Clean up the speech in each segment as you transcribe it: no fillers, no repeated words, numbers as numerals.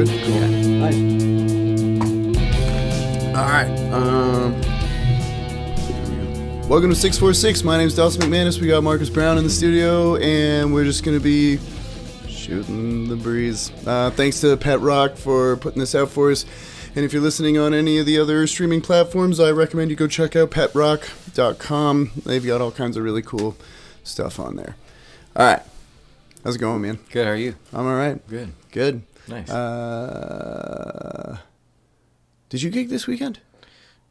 good? Cool. Yeah. Nice. All right. Welcome to 646. My name's Dawson McManus. We got Marcus Browne in the studio, and we're just going to be shooting the breeze. Thanks to Pet Rock for putting this out for us. And if you're listening on any of the other streaming platforms, I recommend you go check out petrock.com. They've got all kinds of really cool stuff on there. All right. How's it going, man? Good, how are you? I'm all right. Good. Good. Nice. Did you gig this weekend?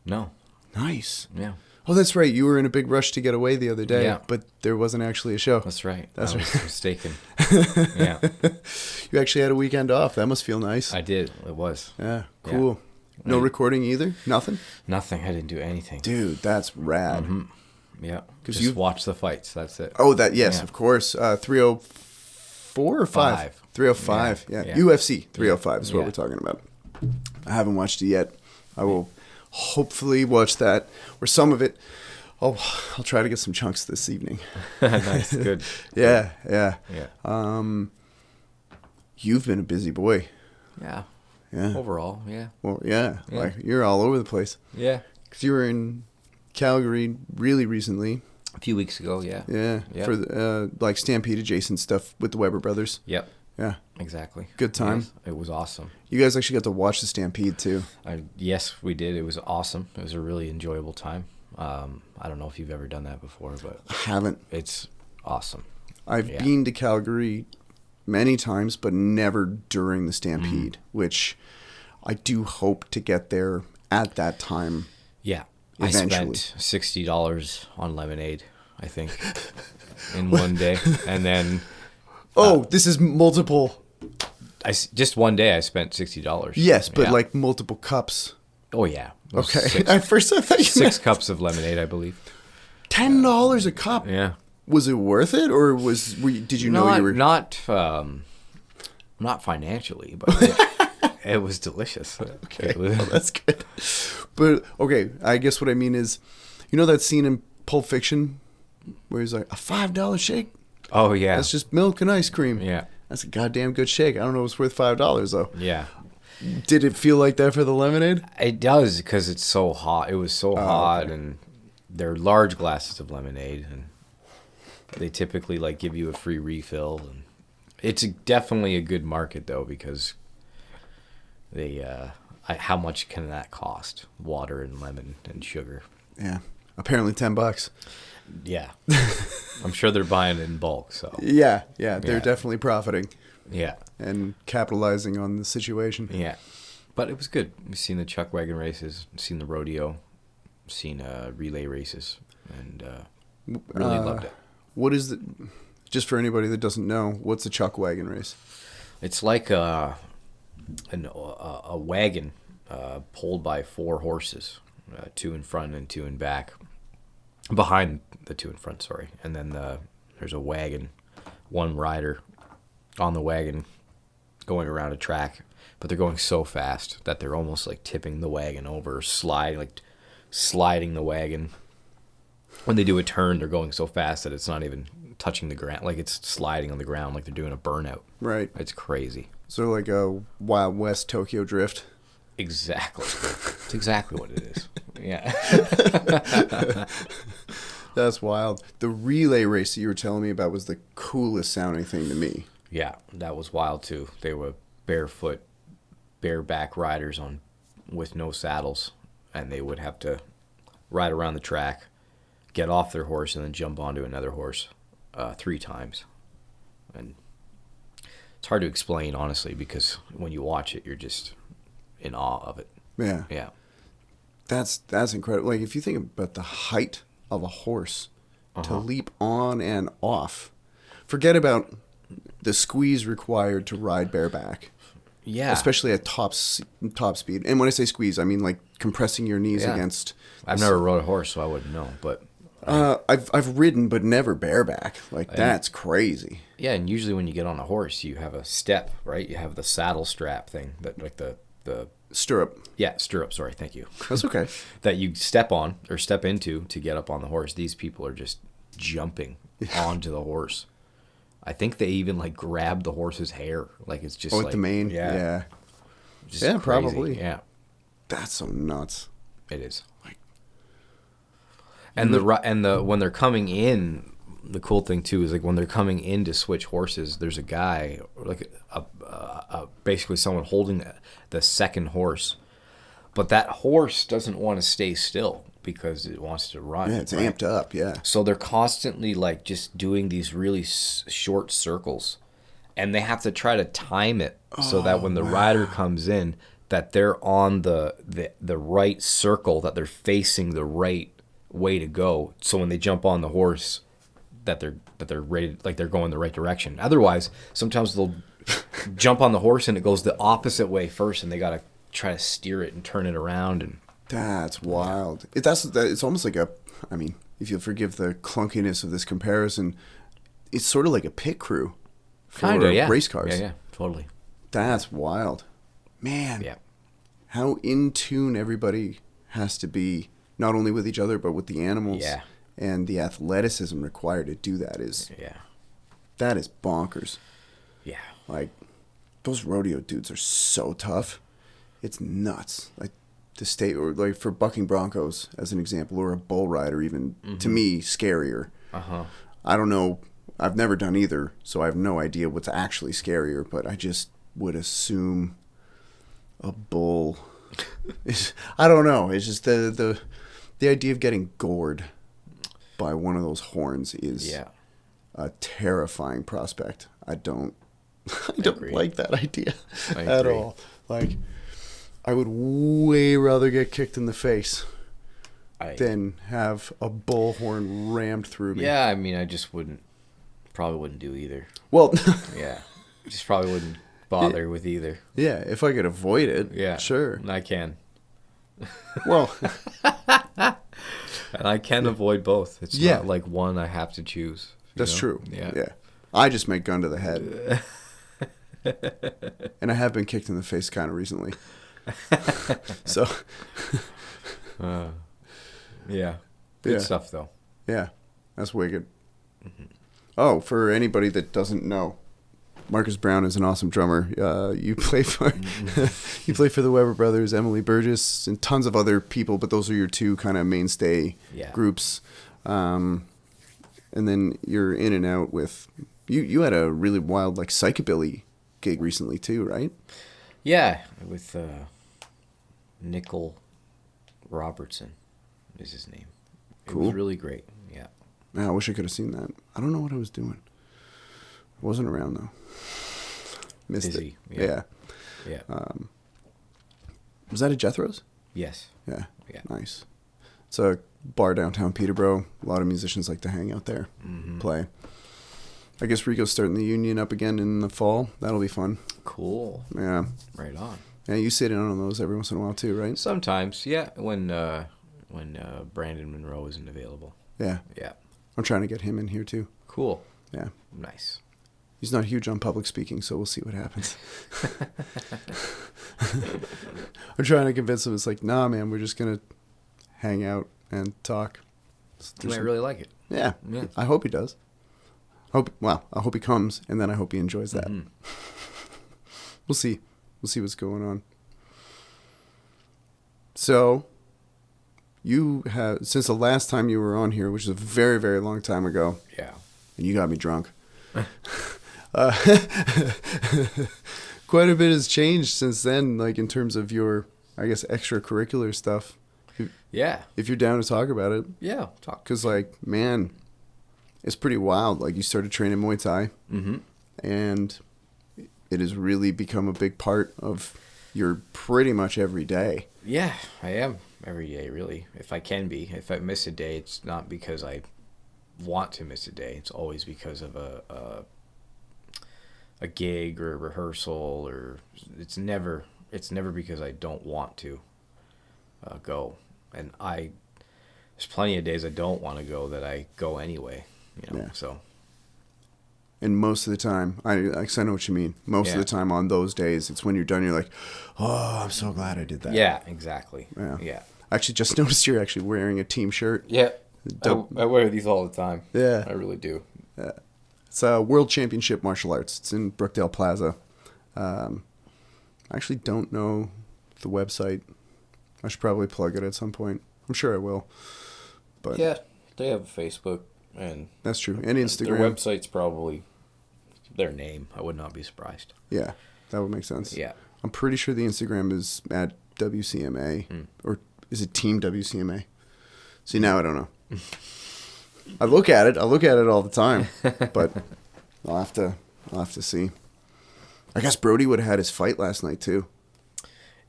No. Nice. Yeah. Oh, that's right. You were in a big rush to get away the other day, Yeah. but there wasn't actually a show. That's right. That's I was right. mistaken. Yeah. You actually had a weekend off. That must feel nice. I did. It was. Yeah, cool. Yeah. No recording either? Nothing? Nothing. I didn't do anything. Dude, that's rad. Mm-hmm. Yeah. Just you watch the fights. That's it. Oh, that yes, Yeah. of course. 304 or 5? 305. Yeah. UFC 305 is what we're talking about. I haven't watched it yet. I will hopefully watch that or some of it. I'll try to get some chunks this evening. Nice. Good. Yeah. You've been a busy boy. Yeah. Yeah. Overall, yeah. Well, yeah. Like you're all over the place. Yeah. Because you were in Calgary really recently. A few weeks ago, yeah. Yeah. Yep. For the, like Stampede adjacent stuff with the Weber brothers. Yep. Yeah. Exactly. Good time. Yes, it was awesome. You guys actually got to watch the Stampede too. Yes, we did. It was awesome. It was a really enjoyable time. I don't know if you've ever done that before, but I haven't. It's awesome. I've been to Calgary many times, but never during the Stampede, which I do hope to get there at that time. Yeah. Eventually. I spent $60 on lemonade, I think, in one day. And then... this is multiple... just one day I spent $60. Yes, but like multiple cups. Oh, yeah. Okay. At first I thought you Six cups of lemonade, I believe. $10 a cup? Yeah. Was it worth it, or did you know you were... Not financially, but it was delicious. Okay, well, that's good. But, okay, I guess what I mean is, you know that scene in Pulp Fiction where he's like, a $5 shake? Oh, yeah. That's just milk and ice cream. Yeah. That's a goddamn good shake. I don't know if it's worth $5, though. Yeah. Did it feel like that for the lemonade? It does, because it's so hot. It was so hot, okay. And they're large glasses of lemonade, and they typically like give you a free refill. And it's definitely a good market, though, because they how much can that cost? Water and lemon and sugar. Yeah, apparently $10. Yeah, I'm sure they're buying it in bulk. So yeah, they're definitely profiting. Yeah, and capitalizing on the situation. Yeah, but it was good. We've seen the chuck wagon races, seen the rodeo, seen relay races, and really loved it. What is the? Just for anybody that doesn't know, what's a chuck wagon race? It's like a wagon pulled by 4 horses, 2 in front and 2 in back. Behind the 2 in front, sorry. And then there's a wagon, 1 rider on the wagon going around a track, but they're going so fast that they're almost like tipping the wagon over, sliding the wagon. When they do a turn, they're going so fast that it's not even touching the ground, like it's sliding on the ground, like they're doing a burnout. Right. It's crazy. So like a Wild West Tokyo Drift. Exactly. It's exactly what it is. Yeah. That's wild. The relay race that you were telling me about was the coolest sounding thing to me. Yeah, that was wild too. They were barefoot, bareback riders with no saddles, and they would have to ride around the track, get off their horse, and then jump onto another horse 3 times. And it's hard to explain, honestly, because when you watch it, you're just in awe of it. Yeah. Yeah. That's incredible. Like if you think about the height of a horse to leap on and off, forget about the squeeze required to ride bareback. Yeah. Especially at top speed. And when I say squeeze, I mean like compressing your knees against. I've never rode a horse, so I wouldn't know. But I've ridden, but never bareback. Like that's crazy. Yeah, and usually when you get on a horse, you have a step, right? You have the saddle strap thing, that like the stirrup. Yeah, stirrup. Sorry, thank you. That's okay. That you step on or step into to get up on the horse. These people are just jumping onto the horse. I think they even like grab the horse's hair, like it's just like the mane. Yeah. Just Yeah, crazy. probably. Yeah, That's so nuts. it is. Like, And when they're coming in, the cool thing too is like when they're coming in to switch horses, there's a guy like basically someone holding the second horse, but that horse doesn't want to stay still because it wants to run. Yeah, it's amped up. Yeah. So they're constantly like just doing these really short circles, and they have to try to time it so that when the rider comes in, that they're on the right circle, that they're facing the right way to go. So when they jump on the horse, that they're ready, like they're going the right direction. Otherwise, sometimes they'll jump on the horse and it goes the opposite way first, and they gotta try to steer it and turn it around. And That's wild. It's almost like I mean, if you'll forgive the clunkiness of this comparison, it's sort of like a pit crew for race cars. Yeah, totally. That's wild. Man. Yeah. How in tune everybody has to be, not only with each other, but with the animals. Yeah. And the athleticism required to do that is bonkers. Yeah. Like, those rodeo dudes are so tough. It's nuts. Like, to stay, or like for bucking broncos, as an example, or a bull rider, even, to me, scarier. Uh-huh. I don't know. I've never done either, so I have no idea what's actually scarier, but I just would assume a bull. I don't know. It's just the idea of getting gored by one of those horns is a terrifying prospect. I don't like that idea at all. Like, I would way rather get kicked in the face than have a bullhorn rammed through me. Yeah, I mean, I just probably wouldn't do either. Well, yeah, just probably wouldn't bother with either. Yeah, if I could avoid it, yeah, sure. I can. Well, and I can avoid both. It's not like one I have to choose. That's true. Yeah. I just make gun to the head. And I have been kicked in the face kind of recently. So. Yeah. Good stuff, though. Yeah. That's wicked. Mm-hmm. Oh, for anybody that doesn't know, Marcus Browne is an awesome drummer. You play for the Weber Brothers, Emily Burgess, and tons of other people, but those are your two kind of mainstay groups. And then you're in and out with you had a really wild like psychobilly gig recently too, right? Yeah, with Nickel Robertson is his name. It was really great. Yeah. I wish I could have seen that. I don't know what I was doing. Wasn't around though. Missed Busy. it. Yeah. Was that at Jethro's? Yes. Yeah. Nice. It's a bar downtown Peterborough. A lot of musicians like to hang out there, play. I guess Rico's starting the union up again in the fall. That'll be fun. Cool. Yeah. Right on. Yeah, you sit in on those every once in a while too, right? Sometimes, yeah. When Brandon Monroe isn't available. Yeah. Yeah. I'm trying to get him in here too. Cool. Yeah. Nice. He's not huge on public speaking, so we'll see what happens. I'm trying to convince him. It's like, nah, man, we're just going to hang out and talk. You might really like it. Yeah. I hope he does. I hope he comes, and then I hope he enjoys that. Mm-hmm. We'll see. We'll see what's going on. So, you have, since the last time you were on here, which is a very, very long time ago. Yeah. And you got me drunk. Quite a bit has changed since then, like in terms of your, I guess, extracurricular stuff. If you're down to talk about it. Yeah, talk. Because, like, man, it's pretty wild. Like, you started training Muay Thai. Mm-hmm. And it has really become a big part of your pretty much every day. Yeah, I am every day, really. If I can be. If I miss a day, it's not because I want to miss a day. It's always because of a gig or a rehearsal, or it's never because I don't want to go. And there's plenty of days I don't want to go that I go anyway. So. And most of the time, I know what you mean. Most of the time on those days, it's when you're done, you're like, oh, I'm so glad I did that. Yeah, exactly. Yeah. I actually just noticed you're actually wearing a team shirt. Yeah. I wear these all the time. Yeah. I really do. Yeah. It's a World Championship Martial Arts. It's in Brookdale Plaza. I actually don't know the website. I should probably plug it at some point. I'm sure I will. But yeah, they have Facebook and that's true. And Instagram. Their website's probably their name. I would not be surprised. Yeah, that would make sense. Yeah. I'm pretty sure the Instagram is at WCMA. Or is it Team WCMA? See, now I don't know. I look at it all the time. But I'll have to see. I guess Brody would have had his fight last night too.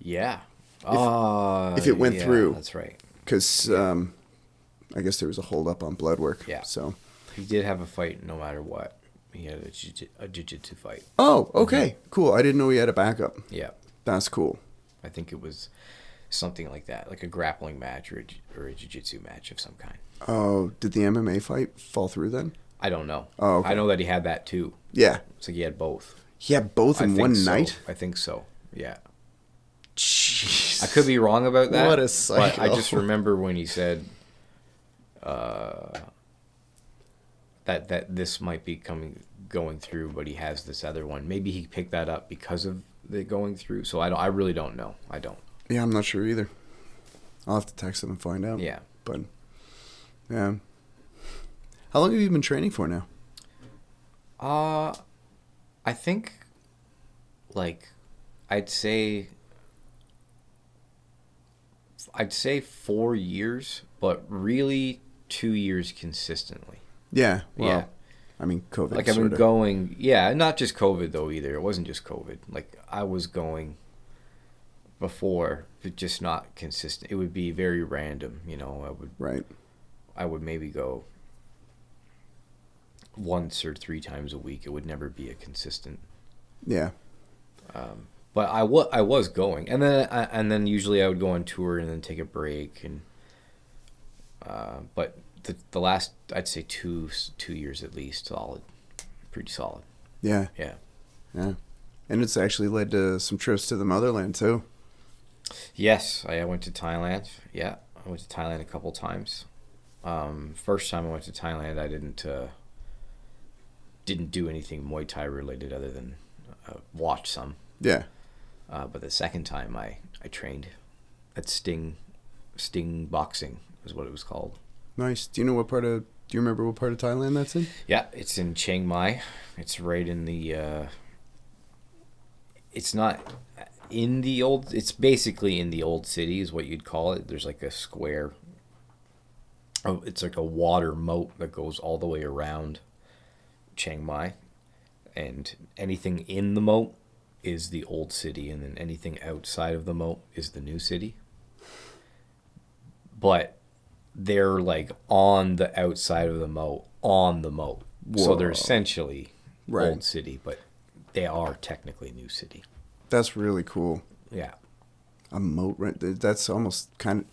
Yeah. If it went through. That's right. Because I guess there was a hold up on blood work. Yeah. So he did have a fight no matter what. He had a jiu-jitsu fight. Oh, okay. Cool. I didn't know he had a backup. Yeah. That's cool. I think it was something like that, like a grappling match or a jiu-jitsu match of some kind. Oh, did the MMA fight fall through then? I don't know. Oh, okay. I know that he had that too. Yeah. So he had both. He had both in one night? I think so. Yeah. Jeez. I could be wrong about that. What a psycho. But I just remember when he said that this might be going through, but he has this other one. Maybe he picked that up because of it going through. So I really don't know. I don't. Yeah, I'm not sure either. I'll have to text him and find out. Yeah. But yeah. How long have you been training for now? I think I'd say 4 years, but really 2 years consistently. Yeah. Well, yeah. I mean, COVID. Like I've been going, yeah, not just COVID though either. It wasn't just COVID. Like I was going before, but just not consistent. It would be very random, you know. I would maybe go once or 3 times a week. It would never be a consistent. Yeah. But I was going, and then usually I would go on tour and then take a break, and but the last, I'd say 2 years at least, solid, pretty solid. Yeah. Yeah. Yeah. And it's actually led to some trips to the motherland too. Yes, I went to Thailand. Yeah, I went to Thailand a couple times. First time I went to Thailand, I didn't do anything Muay Thai related other than watch some. Yeah. But the second time I trained at Sting Boxing is what it was called. Nice. Do you remember what part of Thailand that's in? Yeah, it's in Chiang Mai. It's right in the it's not in the old, it's basically in the old city is what you'd call it. There's like a square. Oh, it's like a water moat that goes all the way around Chiang Mai, and anything in the moat is the old city, and then anything outside of the moat is the new city. But they're like on the outside of the moat, on the moat. Whoa. So they're essentially Right. old city, but they are technically new city. That's really cool. Yeah. A moat, right? That's almost kind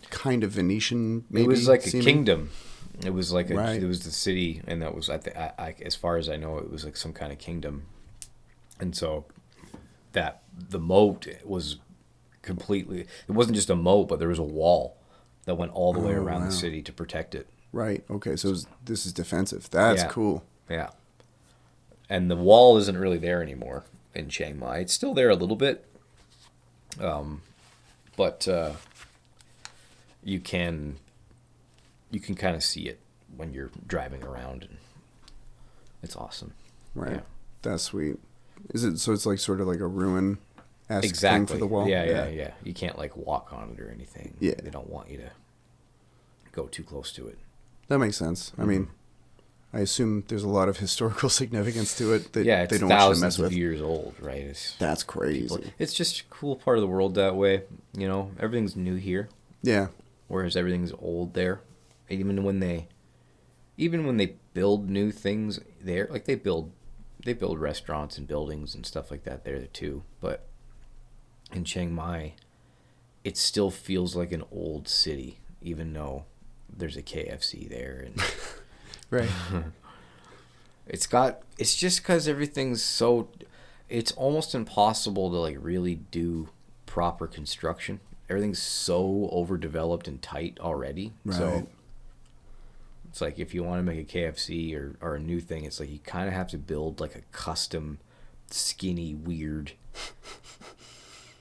of Venetian. Maybe It was like seeming. a kingdom. It was like Right. it was the city, and that was I as far as I know, it was like some kind of kingdom, and so that the moat was completely. It wasn't just a moat, but there was a wall that went all the way around the city to protect it. Right. Okay. So this is defensive. That's Yeah. cool. Yeah. And the wall isn't really there anymore in Chiang Mai. It's still there a little bit, but you can kind of see it when you're driving around, and it's awesome. Right. Yeah. That's sweet. Is it so? It's like sort of like a ruin thing Exactly. for the wall. Yeah. You can't like walk on it or anything. Yeah. They don't want you to go too close to it. That makes sense. I mean, I assume there's a lot of historical significance to it that Yeah, it's they don't want you to mess thousands with. of years old, right? That's crazy. It's just a cool part of the world that way. You know, everything's new here, Yeah. whereas everything's old there. Even when they build new things there, like they build restaurants and buildings and stuff like that there too. But in Chiang Mai, it still feels like an old city, even though there's a KFC there, and Right. it's just because everything's so, it's almost impossible to like really do proper construction. Everything's so overdeveloped and tight already. Right. So it's like if you want to make a KFC or a new thing, it's like you kind of have to build like a custom, skinny, weird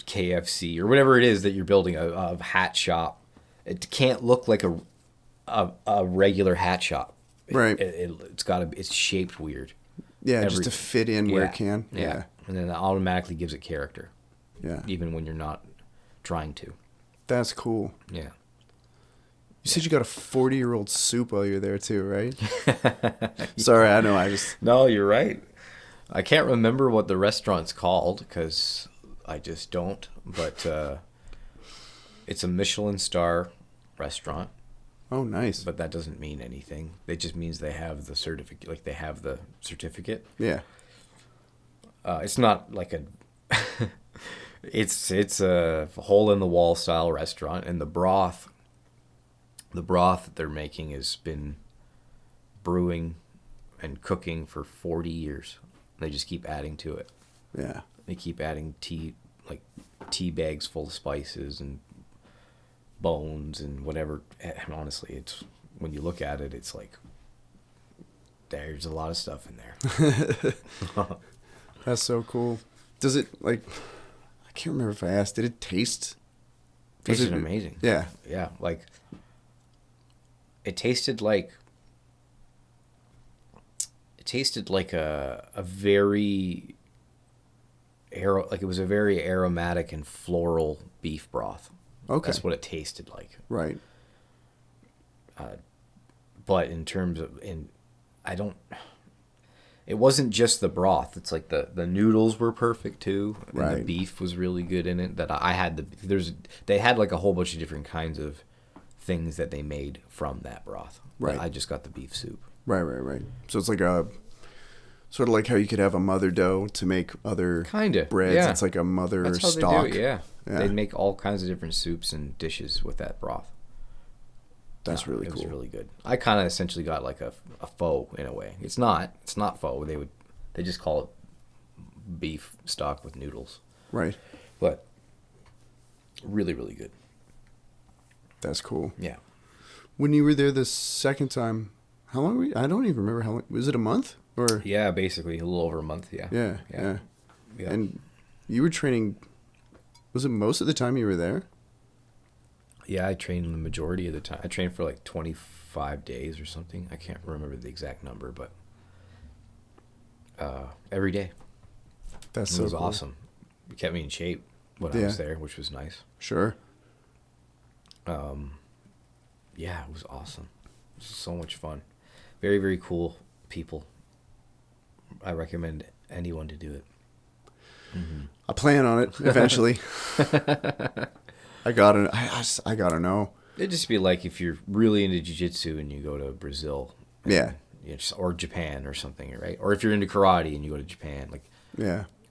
KFC or whatever it is that you're building, a hat shop. It can't look like a regular hat shop. Right. It's shaped weird. Yeah, just to fit in where it can. Yeah. And then it automatically gives it character. Yeah. Even when you're not trying to. That's cool. Yeah. You said you got a 40-year-old soup while you're there too, right? Sorry, I know. No, you're right. I can't remember what the restaurant's called because I just don't. But it's a Michelin star restaurant. Oh, nice. But that doesn't mean anything. It just means they have the certificate. Like they have the certificate. Yeah. It's not like a. It's a hole in the wall style restaurant, and the broth that they're making has been brewing and cooking for 40 years. They just keep adding to it. Yeah. They keep adding tea bags full of spices and bones and whatever. And honestly, it's when you look at it, it's like there's a lot of stuff in there. That's so cool. Does it I can't remember if I asked. Did it taste? Tasted amazing. Yeah. Yeah, it tasted like a very it was a very aromatic and floral beef broth. Okay. That's what it tasted like. Right. But in terms of it wasn't just the broth. It's like the noodles were perfect too. And right. The beef was really good in it. That I had they had like a whole bunch of different kinds of things that they made from that broth. Right. I just got the beef soup. Right. So it's like sort of like how you could have a mother dough to make other breads. Yeah. It's like a mother That's how stock. They do it, yeah. They'd make all kinds of different soups and dishes with that broth. That's really cool. It was really good. I kind of essentially got like a pho in a way. It's not pho. They just call it beef stock with noodles. Right. But really, really good. That's cool. Yeah. When you were there the second time, how long were you? I don't even remember how long. Was it a month or? Yeah, basically a little over a month. Yeah. Yeah. And you were training. Was it most of the time you were there? Yeah, I trained the majority of the time. I trained for like 25 days or something. I can't remember the exact number, but every day. It was cool. Awesome. It kept me in shape when I was there, which was nice. Sure. Yeah, it was awesome. It was so much fun. Very, very cool people. I recommend anyone to do it. Mm-hmm. I plan on it eventually. I gotta know. It'd just be like if you're really into jiu-jitsu and you go to Brazil. Yeah. Or Japan or something, right? Or if you're into karate and you go to Japan,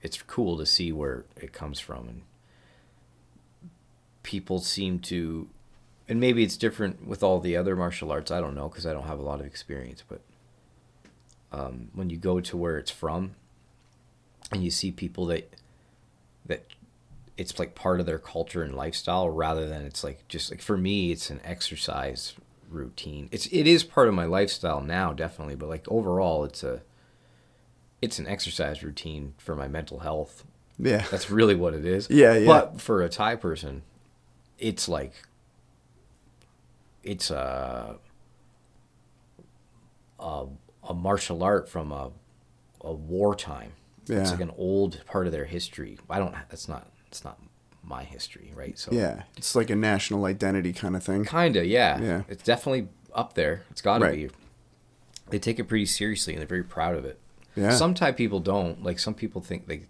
it's cool to see where it comes from. And people seem to, and maybe it's different with all the other martial arts. I don't know because I don't have a lot of experience. But when you go to where it's from, and you see people that it's like part of their culture and lifestyle, rather than it's like just like for me, it's an exercise routine. It is part of my lifestyle now, definitely. But like overall, it's an exercise routine for my mental health. Yeah, that's really what it is. Yeah. But for a Thai person, it's like it's a martial art from a wartime. Yeah. It's like an old part of their history. It's not my history, right? So yeah, it's like a national identity kind of thing. Kinda, yeah. Yeah. It's definitely up there. It's got to be. They take it pretty seriously and they're very proud of it. Yeah. Some Thai people don't. Like some people think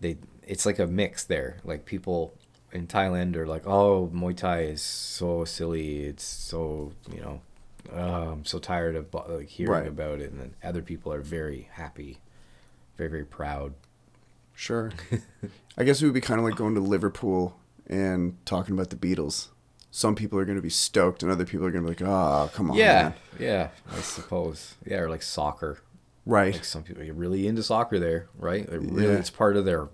it's like a mix there. Like people in Thailand are like, oh, Muay Thai is so silly. It's so, I'm so tired of like hearing about it. And then other people are very happy, very, very proud. Sure. I guess it would be kind of like going to Liverpool and talking about the Beatles. Some people are going to be stoked and other people are going to be like, oh, come on. Yeah, man. yeah, I suppose. Yeah, or like soccer. Right. Like some people are really into soccer there, right? It's part of their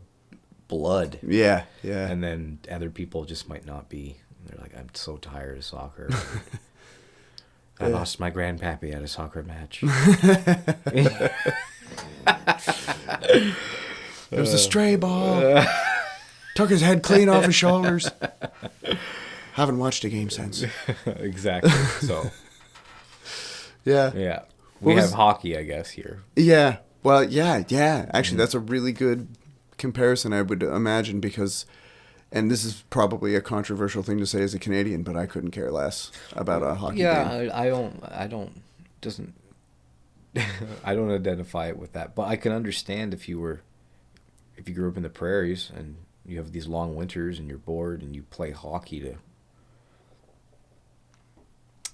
blood. Yeah. And then other people just might not be. They're like, I'm so tired of soccer. I lost my grandpappy at a soccer match. It was a stray ball. Took his head clean off his shoulders. Haven't watched a game since. Exactly. So. Yeah. Yeah. We have hockey, I guess, here. Yeah. Well, yeah. Actually, that's a really good comparison, I would imagine, because, and this is probably a controversial thing to say as a Canadian, but I couldn't care less about a hockey game. Yeah, I don't identify it with that, but I can understand if you grew up in the prairies and you have these long winters and you're bored and you play hockey to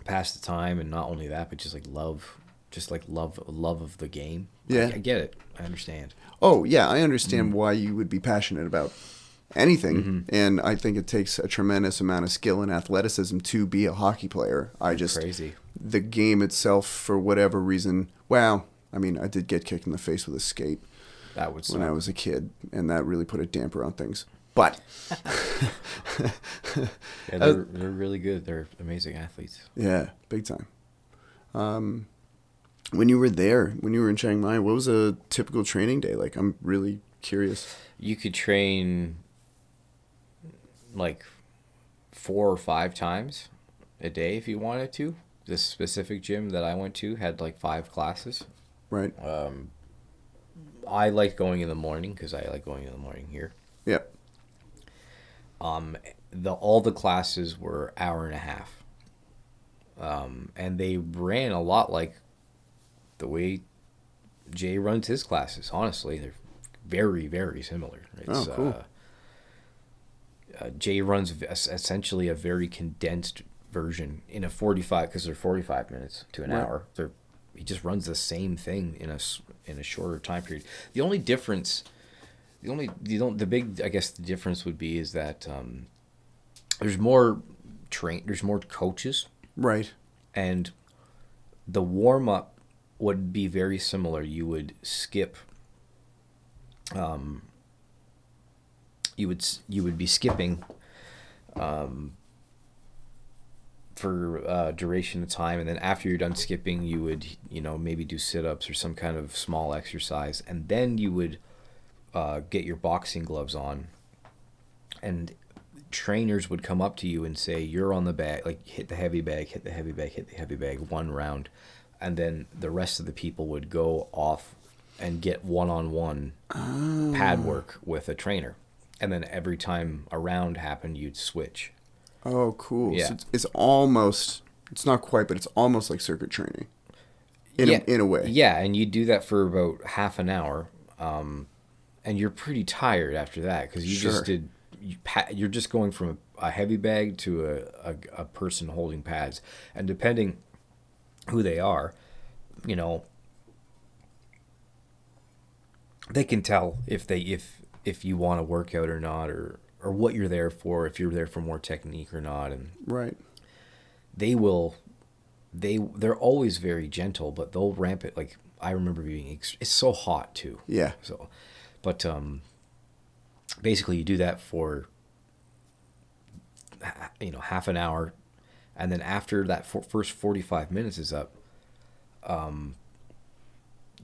pass the time, and not only that, but just love of the game. Yeah. I get it. I understand. Oh, yeah, I understand why you would be passionate about anything, and I think it takes a tremendous amount of skill and athleticism to be a hockey player. Crazy. The game itself, for whatever reason, well, I mean, I did get kicked in the face with a skate That would suck. when I was a kid, and that really put a damper on things. But yeah, they're really good. They're amazing athletes. yeah, big time. When you were in Chiang Mai, what was a typical training day like? I'm really curious. You could train 4 or 5 times a day if you wanted to. This specific gym that I went to had 5 classes. Right. I like going in the morning because I like going in the morning here. Yeah. All the classes were hour and a half. And they ran a lot like the way Jay runs his classes. Honestly, they're very, very similar. It's, cool. Jay runs essentially a very condensed version in a 45, because they're 45 minutes to an hour. He just runs the same thing in a shorter time period. The only difference, the difference would be is that there's more coaches. Right. And the warm up would be very similar. You would skip. You would be skipping. For duration of time, and then after you're done skipping, you would maybe do sit-ups or some kind of small exercise, and then you would get your boxing gloves on, and trainers would come up to you and say, you're on the bag, hit the heavy bag, hit the heavy bag, hit the heavy bag, 1 round, and then the rest of the people would go off and get one-on-one pad work with a trainer, and then every time a round happened, you'd switch. Oh, cool. Yeah. So it's almost, it's not quite, but it's almost like circuit training in a way. Yeah, and you do that for about half an hour, and you're pretty tired after that because you're just going from a heavy bag to a person holding pads, and depending who they are, they can tell if you want to work out or not, or what you're there for, if you're there for more technique or not. And right. They're always very gentle, but they'll ramp it. I remember it's so hot too. Yeah. So, but basically you do that for half an hour, and then after that first 45 minutes is up,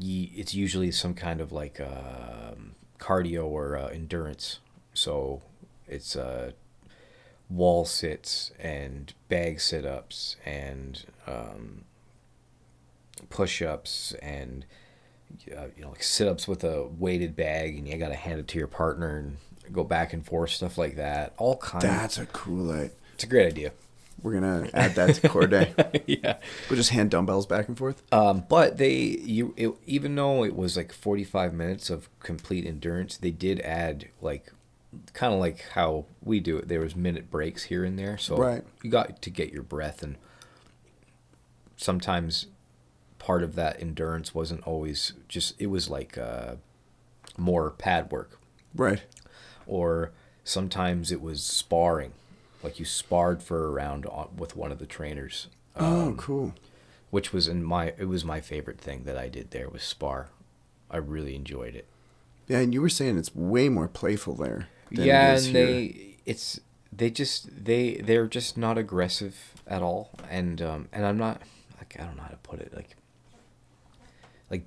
it's usually some kind of cardio or endurance. So it's wall sits and bag sit-ups and push-ups and sit-ups with a weighted bag, and you got to hand it to your partner and go back and forth, stuff like that. All kinds. That's a cool idea. It's a great idea. We're gonna add that to core day. Yeah, we'll just hand dumbbells back and forth. But even though it was 45 minutes of complete endurance, they did add kind of like how we do it. There was minute breaks here and there, so you got to get your breath, and sometimes part of that endurance wasn't always just, it was more pad work, right? Or sometimes it was sparring, you sparred for a round with one of the trainers. Oh, cool. Which was it was my favorite thing that I did there, was spar. I really enjoyed it. Yeah, and you were saying it's way more playful there. Yeah, and they're just not aggressive at all, and I'm not, I don't know how to put it,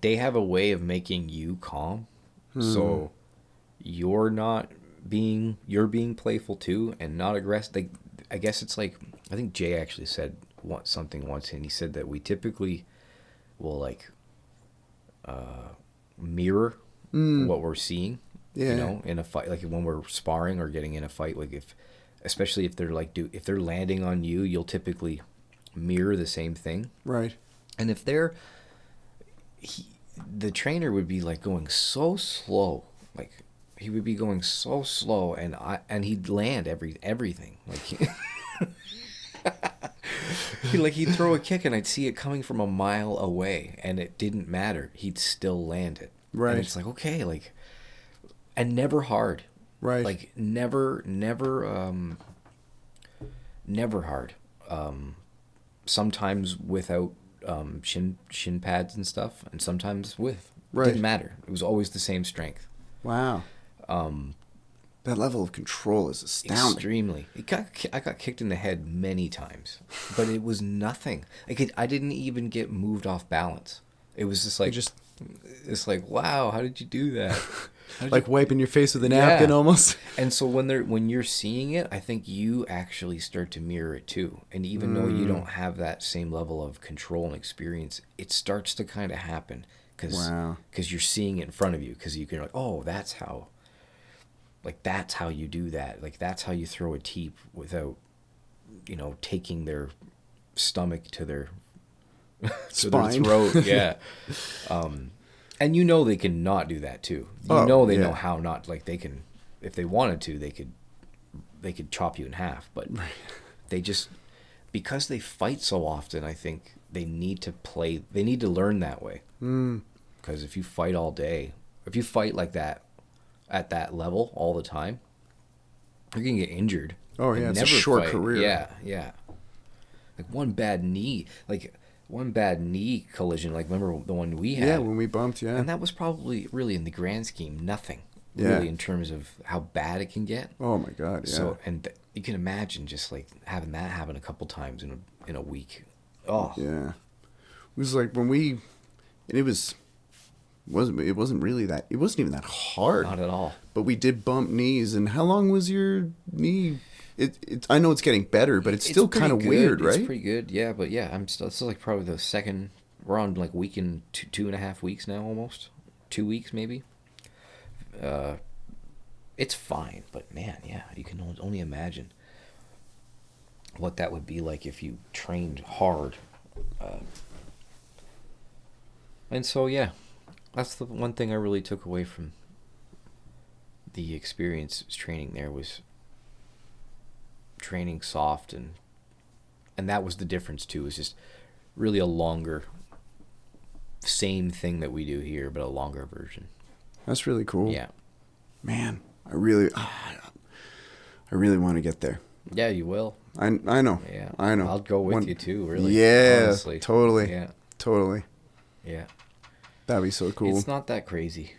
they have a way of making you calm, so you're not you're being playful too and not aggressive. Like, I guess it's like, I think Jay actually said something once, and he said that we typically will like mirror what we're seeing. Yeah. You know, in a fight, like when we're sparring or getting in a fight, like especially if they're like if they're landing on you, you'll typically mirror the same thing. Right. And if the trainer would be like going so slow, like he would be going so slow, and he'd land everything. Like he'd throw a kick and I'd see it coming from a mile away, and it didn't matter. He'd still land it. Right. And it's like, okay, like, and never hard. Right. Like never hard. Sometimes without shin pads and stuff, and sometimes with. Right. Didn't matter. It was always the same strength. Wow. That level of control is astounding. Extremely. I got kicked in the head many times, but it was nothing. I didn't even get moved off balance. It was just like, it's like, wow, how did you do that? Like wiping your face with a napkin almost. And so when you're seeing it, I think you actually start to mirror it too. And even though you don't have that same level of control and experience, it starts to kind of happen because you're seeing it in front of you, because you can like, oh, that's how you do that. Like that's how you throw a teep without, taking their stomach to their spine. To their throat. Yeah. And they can not do that too. They know how not, like they can, if they wanted to, they could chop you in half, but they just, because they fight so often, I think they need to learn that way. Because if you fight all day, if you fight like that at that level all the time, you're going to get injured. Oh yeah, it's a short career. Yeah. Like one bad knee collision, like remember the one we had? Yeah, when we bumped, yeah. And that was probably really, in the grand scheme, nothing. Yeah. Really, in terms of how bad it can get. Oh my God, yeah. So, and you can imagine just like having that happen a couple times in a week. Oh. Yeah. It was like when it wasn't even that hard. Not at all. But we did bump knees. And how long was your knee? I know it's getting better, but it's still kind of weird, right? It's pretty good, yeah. But yeah, I'm still, this is like probably the second, we're on like week in 2.5 weeks now, almost 2 weeks maybe. It's fine, but man, yeah, you can only imagine what that would be like if you trained hard. And so yeah, that's the one thing I really took away from the experience training there, was training soft, and that was the difference too. It was just really a longer, same thing that we do here, but a longer version. That's really cool. Yeah. Man, I really want to get there. Yeah, you will. I know. Yeah. I know. I'll go with you too, really. Yeah, honestly. totally. Yeah. Totally. Yeah. That'd be so cool. It's not that crazy,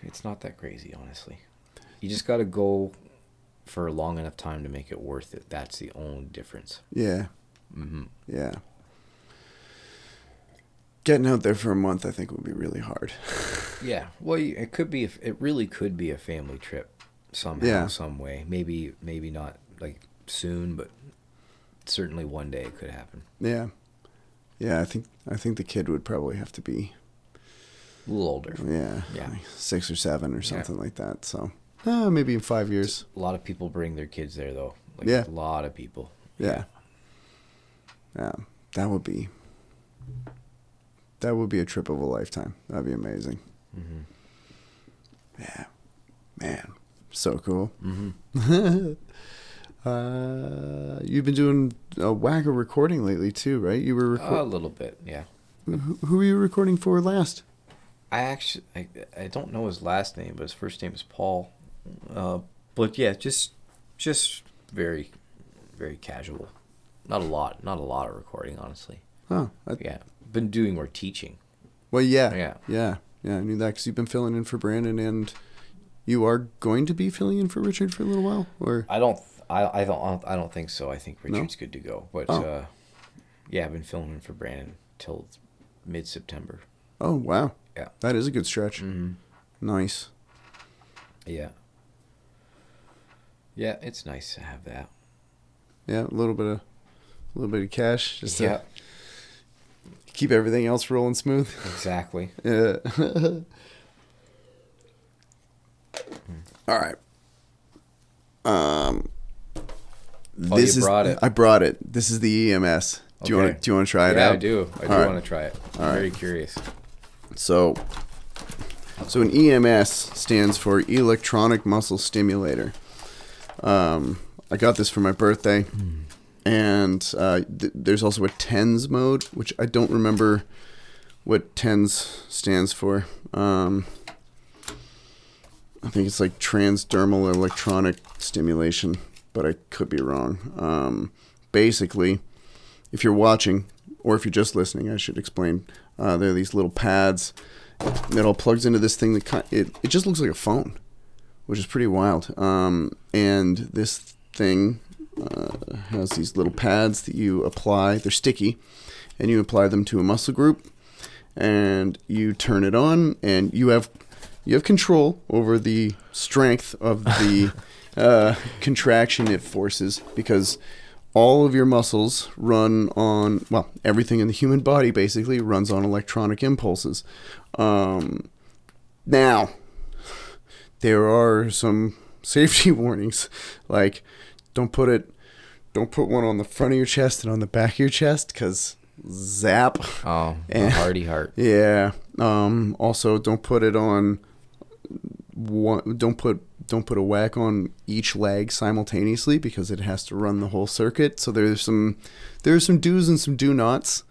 honestly. You just got to go for a long enough time to make it worth it. That's the only difference. Yeah. Mm-hmm. Yeah. Getting out there for a month, I think, would be really hard. Yeah. Well, it really could be a family trip somehow, some way. Maybe not like soon, but certainly one day it could happen. Yeah. Yeah, I think the kid would probably have to be a little older. Yeah. Yeah. Like 6 or 7 or something like that. So, maybe in 5 years. A lot of people bring their kids there, though. Like, yeah. A lot of people. Yeah. Yeah. That would be a trip of a lifetime. That'd be amazing. Mm-hmm. Yeah. Man. So cool. Mm-hmm. You've been doing a whack of recording lately too, right? You were a little bit, yeah. Who were you recording for last? I don't know his last name, but his first name is Paul. But yeah, just very, very casual. Not a lot of recording, honestly. Oh, yeah. Been doing more teaching. Well, yeah. I knew that because you've been filling in for Brandon, and you are going to be filling in for Richard for a little while, or I don't think so. I think Richard's good to go, but yeah, I've been filling in for Brandon till mid-September. Oh wow. Yeah, that is a good stretch. Mm-hmm. Nice. Yeah. Yeah, it's nice to have that. Yeah, a little bit of cash just Yeah. to keep everything else rolling smooth. Exactly. Yeah. All right. This you brought it. I brought it. This is the EMS. Do you want to try it out? Yeah, I do. I do All right. want to try it. I'm very curious. So an EMS stands for electronic muscle stimulator. I got this for my birthday, and there's also a TENS mode, which I don't remember what TENS stands for. I think it's like transdermal electronic stimulation, but I could be wrong. Basically, if you're watching, or if you're just listening, I should explain. There are these little pads that all plugs into this thing that it just looks like a phone, which is pretty wild. And this thing has these little pads that you apply. They're sticky, and you apply them to a muscle group, and you turn it on, and you have control over the strength of the contraction it forces, because all of your muscles run on, well, everything in the human body basically runs on electronic impulses. Now, there are some safety warnings, like don't put one on the front of your chest and on the back of your chest, because zap. Oh, a hardy heart. Yeah. Also, don't put it on one. Don't put a whack on each leg simultaneously, because it has to run the whole circuit. So there's some do's and some do nots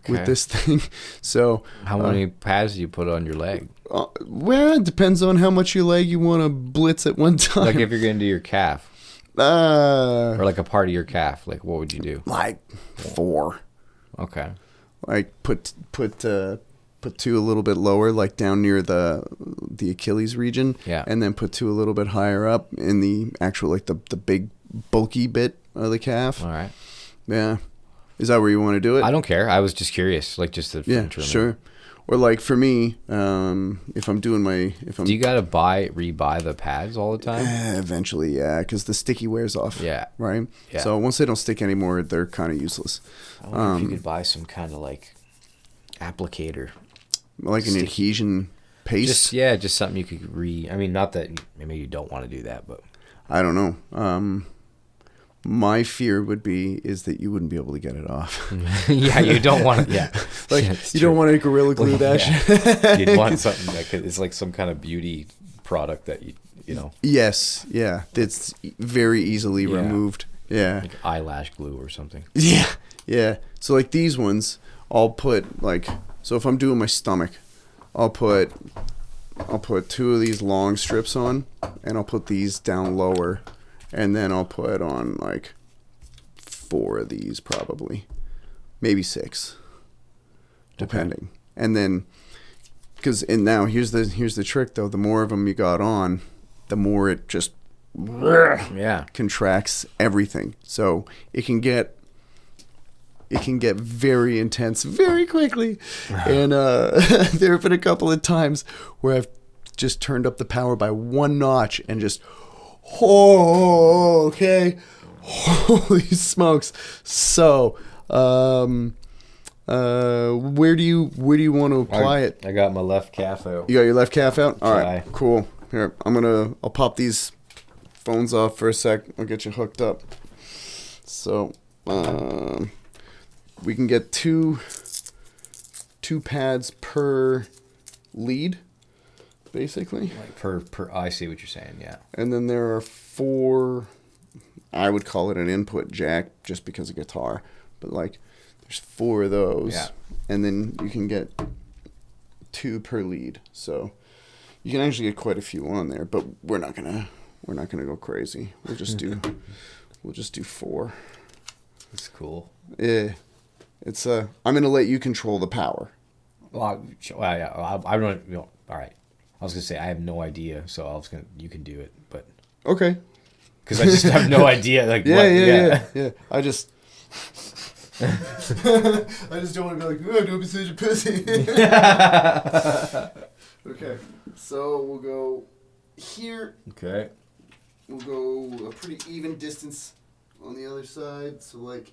with this thing. So how many pads do you put on your leg? Well, it depends on how much your leg you want to blitz at one time. Like if you're going to do your calf, or like a part of your calf, like what would you do? Like 4. Okay. Like put two a little bit lower, like down near the Achilles region. Yeah. And then put 2 a little bit higher up in the actual, like the big bulky bit of the calf. All right. Yeah. Is that where you want to do it? I don't care. I was just curious, like just the sure. Or like for me, if I'm doing do you gotta rebuy the pads all the time? Eventually, yeah, because the sticky wears off. Yeah. Right. Yeah. So once they don't stick anymore, they're kind of useless. I wonder if you could buy some kind of like applicator, like an adhesion paste. Just something you could I mean, not that maybe you don't want to do that, but I don't know. My fear is that you wouldn't be able to get it off. Yeah, you don't want to. Yeah, like you don't want to Gorilla Glue that shit. You'd want something that it's like some kind of beauty product that you know. Yes, yeah, that's very easily removed. Yeah, like eyelash glue or something. Yeah, yeah. So like these ones, I'll put so if I'm doing my stomach, I'll put 2 of these long strips on, and I'll put these down lower. And then I'll put on like 4 of these, probably, maybe 6, depending. Okay. And then, now here's the trick though. The more of them you got on, the more it just contracts everything. So it can get very intense very quickly. And there have been a couple of times where I've just turned up the power by 1 notch and just. Oh, okay. Holy smokes. So, where do you want to apply it? I got my left calf out. You got your left calf out? All right, cool. Here, I'll pop these phones off for a sec. I'll get you hooked up. So, we can get two pads per lead. Basically, like per I see what you're saying, yeah. And then there are 4, I would call it an input jack just because of guitar, but like there's 4 of those. Yeah. And then you can get 2 per lead, so you can actually get quite a few on there. But we're not gonna go crazy. We'll just do 4. That's cool. Yeah, it's I'm gonna let you control the power. Well, yeah, I don't. You know, all right. I was gonna say I have no idea, so you can do it, but okay. Because I just have no idea. Like yeah. I just don't want to be like, oh, don't be such a pussy. Okay, so we'll go here. Okay. we'll go a pretty even distance on the other side. So like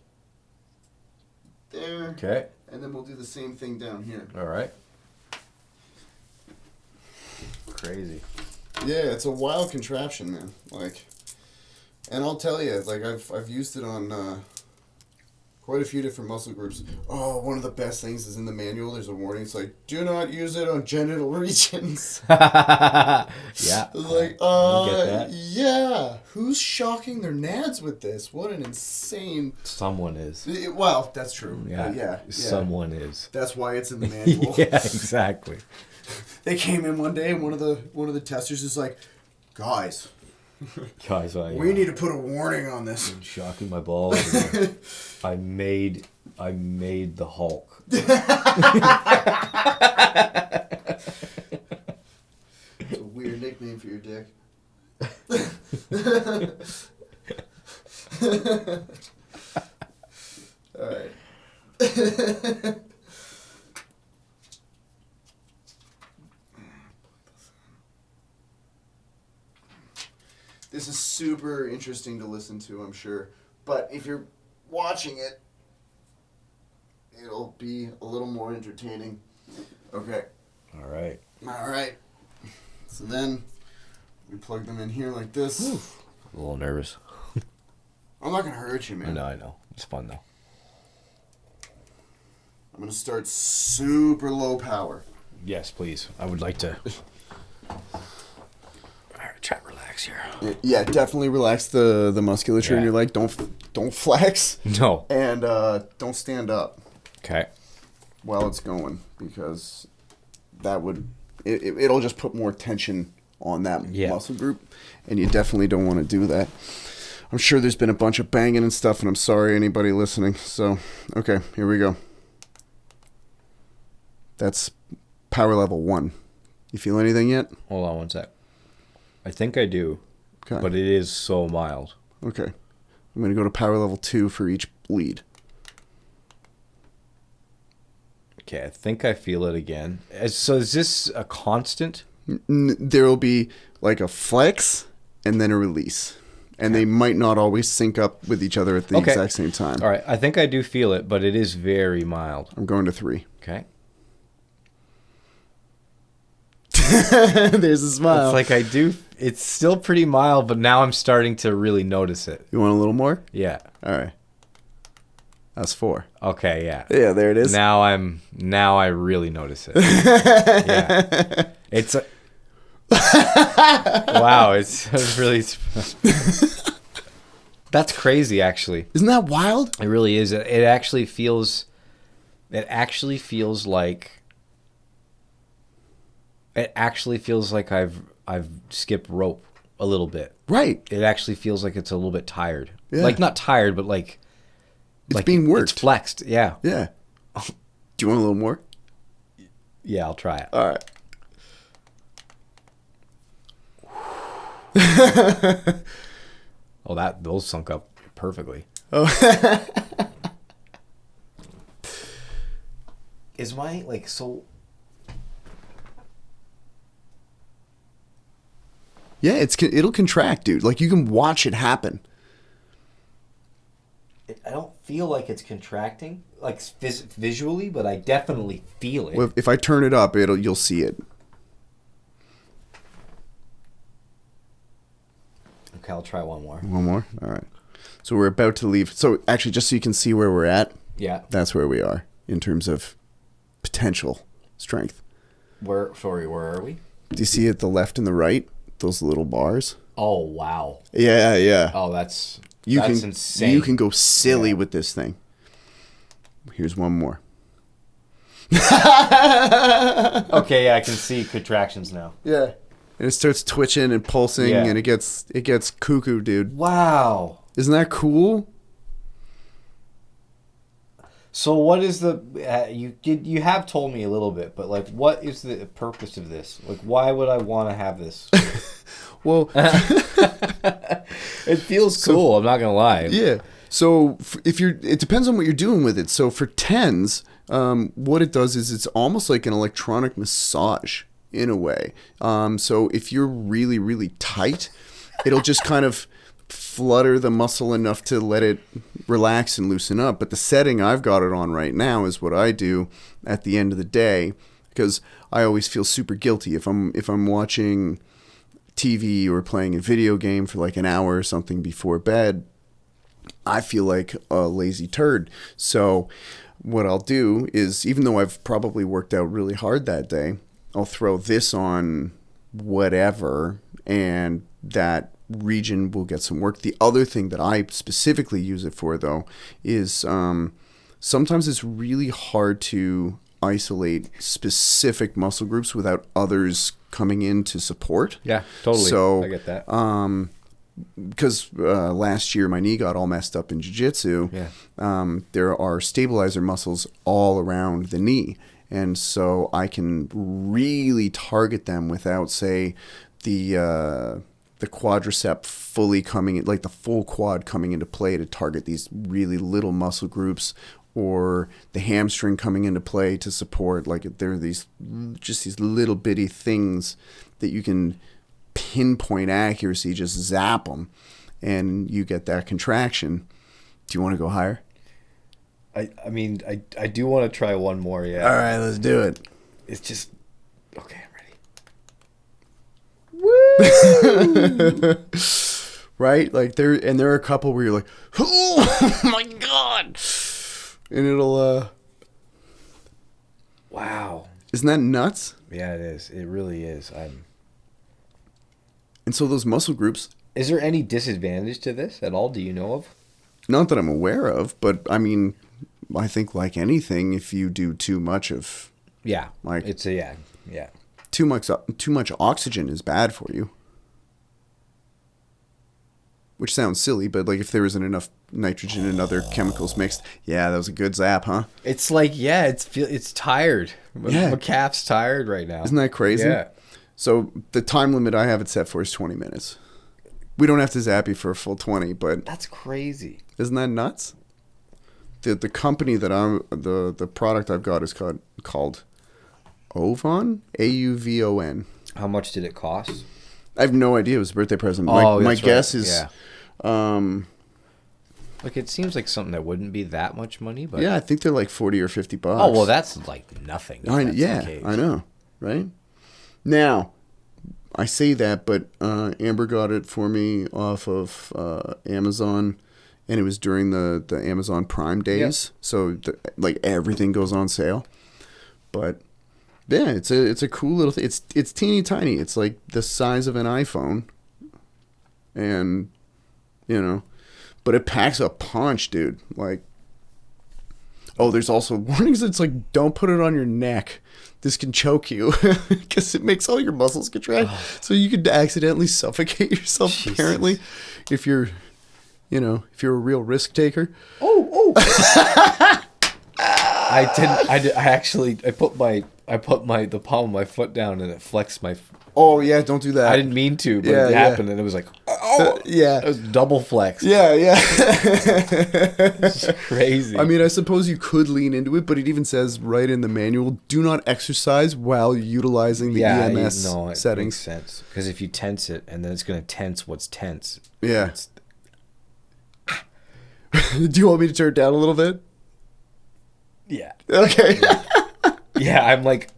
there. Okay. And then we'll do the same thing down here. All right. Crazy. Yeah, it's a wild contraption, man. Like, and I'll tell you, like I've used it on quite a few different muscle groups. Oh, one of the best things is in the manual. There's a warning. It's like, do not use it on genital regions. Yeah. It's like, get that? yeah. Who's shocking their nads with this? What an insane. Someone is. Well, that's true. Yeah. Yeah. Someone is. That's why it's in the manual. Yeah, exactly. They came in one day and one of the testers is like, guys, we need to put a warning on this. Shocking my balls. I made the Hulk. It's a weird nickname for your dick. All right. This is super interesting to listen to, I'm sure. But if you're watching it, it'll be a little more entertaining. Okay. All right. All right. So then we plug them in here like this. Oof. A little nervous. I'm not going to hurt you, man. I know. It's fun, though. I'm going to start super low power. Yes, please. I would like to... Try to relax here. Yeah, definitely relax the musculature in your leg. Don't flex. No. And don't stand up. Okay. While it's going, because that would it'll just put more tension on that muscle group, and you definitely don't want to do that. I'm sure there's been a bunch of banging and stuff, and I'm sorry anybody listening. So, okay, here we go. That's power level 1. You feel anything yet? Hold on one sec. I think I do, okay. But it is so mild. Okay. I'm going to go to power level 2 for each lead. Okay, I think I feel it again. So is this a constant? There will be like a flex and then a release. And they might not always sync up with each other at the exact same time. All right, I think I do feel it, but it is very mild. I'm going to 3. Okay. There's a smile. It's like I do. It's still pretty mild, but now I'm starting to really notice it. You want a little more? Yeah. All right. That's 4. Okay, yeah. Yeah, there it is. Now I really notice it. Yeah. It's wow, it's really that's crazy actually. Isn't that wild? It really is. It actually feels like I've skipped rope a little bit. Right. It actually feels like it's a little bit tired. Yeah. Like not tired, but like it's being worked. It's flexed. Yeah. Yeah. Do you want a little more? Yeah, I'll try it. All right. Oh, those sunk up perfectly. Oh. Is my so? Yeah, it'll contract, dude. Like you can watch it happen. I don't feel like it's contracting, like visually, but I definitely feel it. Well, if I turn it up, you'll see it. Okay, I'll try one more. One more? All right. So we're about to leave. So actually, just so you can see where we're at. Yeah. That's where we are in terms of potential strength. Where are we? Do you see at the left and the right, those little bars? Oh, wow. Yeah, yeah. Oh, that's insane. You can go silly with this thing. Here's one more. Okay, yeah, I can see contractions now. Yeah. And it starts twitching and pulsing, and it gets cuckoo, dude. Wow. Isn't that cool? So what is the you have told me a little bit, but like what is the purpose of this? Like why would I want to have this? Well, it feels cool, I'm not going to lie. Yeah. So it depends on what you're doing with it. So for tens, what it does is it's almost like an electronic massage in a way. So if you're really, really tight, it'll just kind of flutter the muscle enough to let it relax and loosen up. But the setting I've got it on right now is what I do at the end of the day, because I always feel super guilty if I'm watching TV or playing a video game for like an hour or something before bed. I feel like a lazy turd. So what I'll do is, even though I've probably worked out really hard that day, I'll throw this on whatever, and that region will get some work. The other thing that I specifically use it for, though, is sometimes it's really hard to isolate specific muscle groups without others coming in to support. Yeah, totally. So I get that. Because last year my knee got all messed up in jiu-jitsu. Yeah. There are stabilizer muscles all around the knee, and so I can really target them without, say, the quadricep fully coming in, like the full quad coming into play to target these really little muscle groups, or the hamstring coming into play to support. Like, there are these little bitty things that you can pinpoint accuracy, just zap them, and you get that contraction. Do you want to go higher? I mean, I do want to try one more, yeah. All right, let's do it. It's just... Okay, I'm ready. Woo! Right? Like, there are a couple where you're like, oh my God! And it'll, Wow. Isn't that nuts? Yeah, it is. It really is. And so those muscle groups... Is there any disadvantage to this at all? Do you know of? Not that I'm aware of, but I mean, I think like anything, if you do too much of... Yeah. Like, it's a... Yeah. Yeah. Too much oxygen is bad for you. Which sounds silly, but like if there isn't enough nitrogen and other chemicals mixed, yeah, that was a good zap, huh? It's like, yeah, it's tired. Yeah. My calf's tired right now. Isn't that crazy? Yeah. So the time limit I have it set for is 20 minutes. We don't have to zap you for a full 20, but That's crazy. isn't that nuts? The company that the product I've got is called Ovon, AUVON. How much did it cost? I have no idea. It was a birthday present. My guess is, like, it seems like something that wouldn't be that much money, but yeah, I think they're like $40 or $50. Oh well, that's like nothing. if that's the case. I know, right? Now, I say that, but Amber got it for me off of Amazon, and it was during the Amazon Prime days, so like everything goes on sale. But yeah, it's a cool little thing. It's teeny tiny. It's like the size of an iPhone, and but it packs a punch, dude. Like, oh, there's also warnings. It's like, don't put it on your neck. This can choke you because it makes all your muscles contract. So you could accidentally suffocate yourself. Jesus. Apparently, if you're a real risk taker. Oh. I put the palm of my foot down and it flexed my. Oh yeah, don't do that. I didn't mean to, but it happened, and it was like, oh yeah, it was double flex. Yeah. It's crazy. I mean, I suppose you could lean into it, but it even says right in the manual, do not exercise while utilizing the EMS settings. Makes sense, because if you tense it, and then it's going to tense what's tense. Yeah. Do you want me to turn it down a little bit? Yeah. Okay. Yeah, I'm like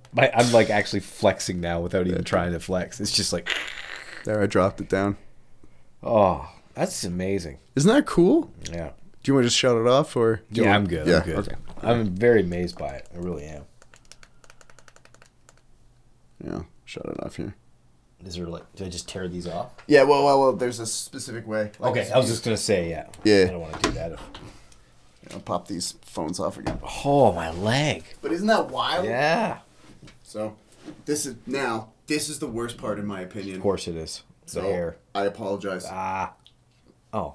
actually flexing now without even trying to flex. It's just like, there, I dropped it down. Oh, that's amazing. Isn't that cool? Yeah. Do you want to just shut it off, or? I'm good. Yeah, I'm good. Okay. I'm very amazed by it. I really am. Yeah, shut it off here. Is there do I just tear these off? Yeah, well, there's a specific way. Okay, I was just gonna say, yeah. Yeah. I don't want to do that. I'll pop these phones off again. Oh, my leg. But isn't that wild? Yeah. So, this is the worst part in my opinion. Of course it is. The hair. I apologize. Oh.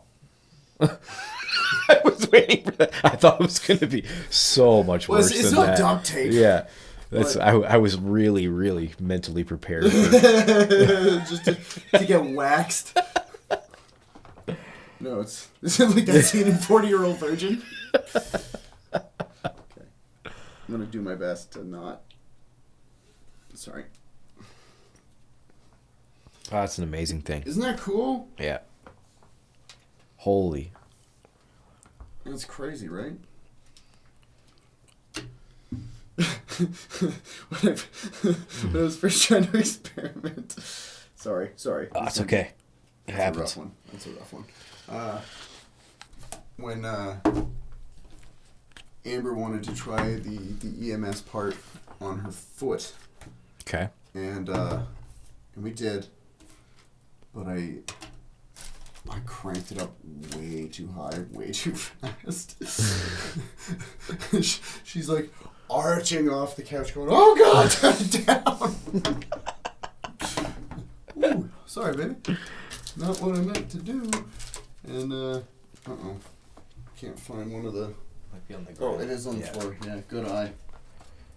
I was waiting for that. I thought it was going to be so much worse it's than not that. duct tape. Yeah. I was really, really mentally prepared for just to get waxed. No, it's like that scene in 40-Year-Old Virgin. Okay. I'm going to do my best to not. Sorry. Oh, that's an amazing thing. Isn't that cool? Yeah. Holy. That's crazy, right? when I was first trying to experiment. Sorry. Oh, it's okay. It happens. That's a rough one. When Amber wanted to try the EMS part on her foot. Okay. And we did, but I cranked it up way too high, way too fast. She's like arching off the couch going, "Oh God, turn it down." Ooh, sorry, baby. Not what I meant to do. And, can't find one of the... Might be on the ground. Oh, it is on the floor. Yeah, good eye.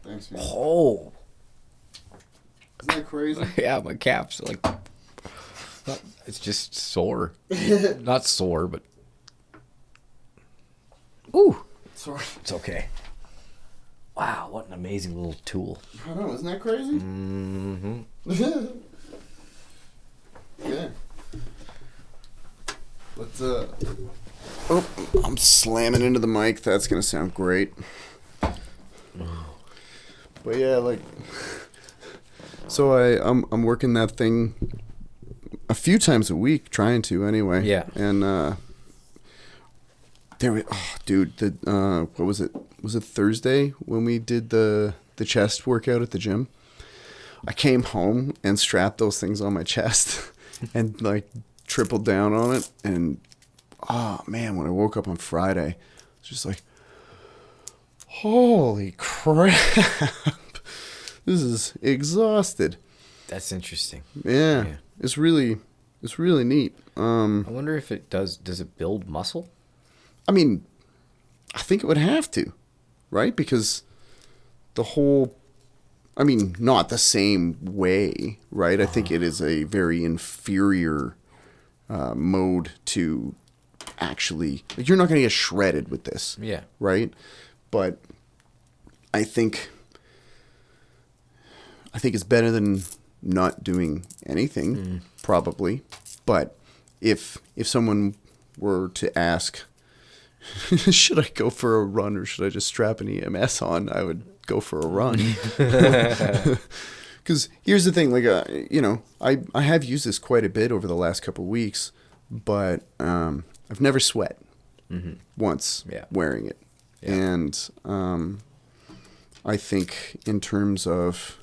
Thanks, man. Oh. Isn't that crazy? Yeah, my calf's like... It's just sore. Not sore, but... Ooh. Sorry. It's okay. Wow, what an amazing little tool. I know, isn't that crazy? Mm-hmm. Yeah. Let's, Oh, I'm slamming into the mic. That's going to sound great. But yeah, like... So I'm working that thing a few times a week, trying to anyway. Yeah. And what was it? Was it Thursday when we did the chest workout at the gym? I came home and strapped those things on my chest and like tripled down on it. And oh man, when I woke up on Friday, it's just like, holy crap. This is exhausted. That's interesting. Yeah. It's really neat. I wonder if it does it build muscle? I mean, I think it would have to, right? Because not the same way, right? I think it is a very inferior mode to actually, like, you're not going to get shredded with this. Yeah. Right? But I think it's better than not doing anything, probably. But if someone were to ask, should I go for a run or should I just strap an EMS on, I would go for a run. Because here's the thing, like, I have used this quite a bit over the last couple of weeks, but I've never sweat once wearing it. Yeah. And I think in terms of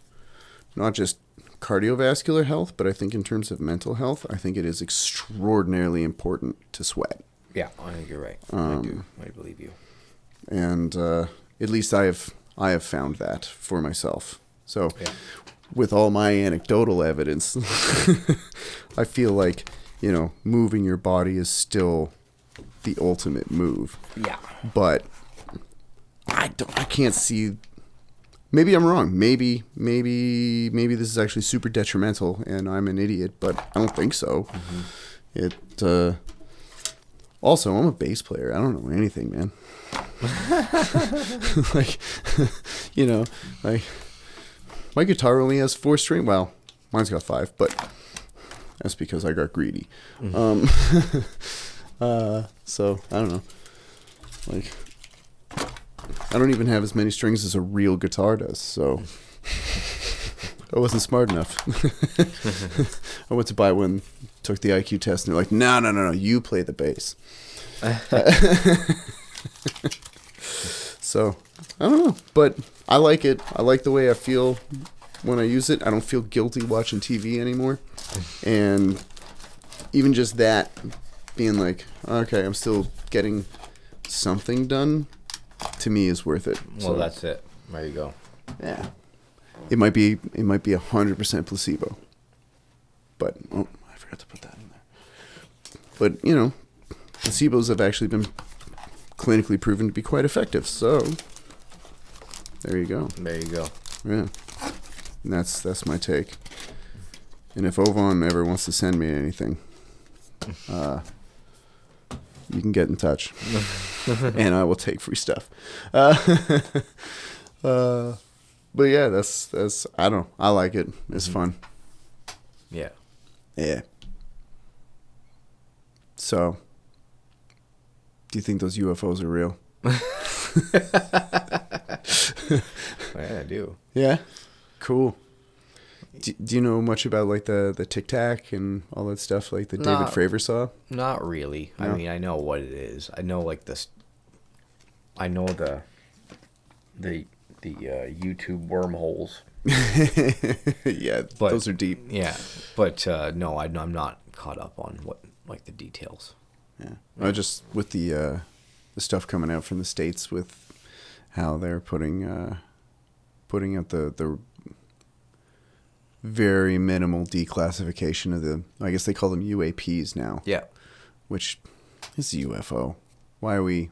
not just cardiovascular health, but I think in terms of mental health, I think it is extraordinarily important to sweat. Yeah, I think you're right. I do. I believe you. And at least I have found that for myself. So with all my anecdotal evidence, I feel like, moving your body is still the ultimate move. Yeah. But I can't see. Maybe I'm wrong. Maybe this is actually super detrimental and I'm an idiot, but I don't think so. Mm-hmm. Also, I'm a bass player. I don't know anything, man. like my guitar only has 4 string. Well, mine's got 5, but that's because I got greedy. Mm-hmm. So I don't know. Like, I don't even have as many strings as a real guitar does, so I wasn't smart enough. I went to buy one, took the IQ test, and they're like, no, you play the bass. So, I don't know, but I like it. I like the way I feel when I use it. I don't feel guilty watching TV anymore. And even just that, being like, okay, I'm still getting something done, to me is worth it. Well, so, that's it. There you go. Yeah. It might be 100% placebo. But, I forgot to put that in there. But, placebos have actually been clinically proven to be quite effective. So, there you go. There you go. Yeah. And that's my take. And if Ovon ever wants to send me anything, you can get in touch. And I will take free stuff. But yeah, that's I don't know. I like it. It's fun. Yeah. Yeah. So, do you think those UFOs are real? Yeah, I do. Yeah? Cool. Do you know much about like the Tic Tac and all that stuff like that David Fravor saw? Not really. No? I mean, I know what it is. I know like this. I know the YouTube wormholes. Yeah, but, those are deep. Yeah, but no, I'm not caught up on what like the details. Yeah, just with the stuff coming out from the States with how they're putting out the very minimal declassification of the, I guess they call them UAPs now. Yeah. Which is a UFO. Why are we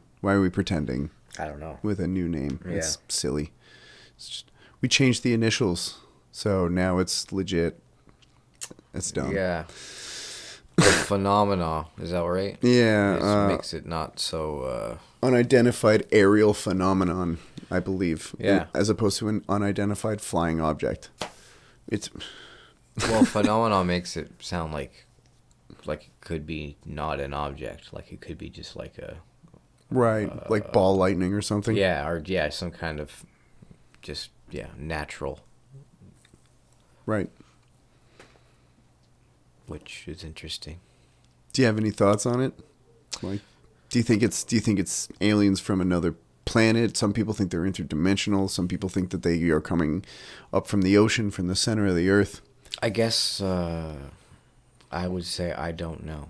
pretending? I don't know. With a new name. Yeah. It's silly. It's just, we changed the initials, so now it's legit. It's dumb. Yeah. Phenomena, is that right? Yeah. It makes it not so... unidentified aerial phenomenon, I believe. Yeah. As opposed to an unidentified flying object. It's well, phenomenon makes it sound like it could be not an object, like it could be just like a like ball lightning or something. Yeah, or some kind of just natural. Right. Which is interesting. Do you have any thoughts on it? Like, do you think it's aliens from another planet? Some people think they're interdimensional. Some people think that they are coming up from the ocean, from the center of the earth. I guess I would say I don't know.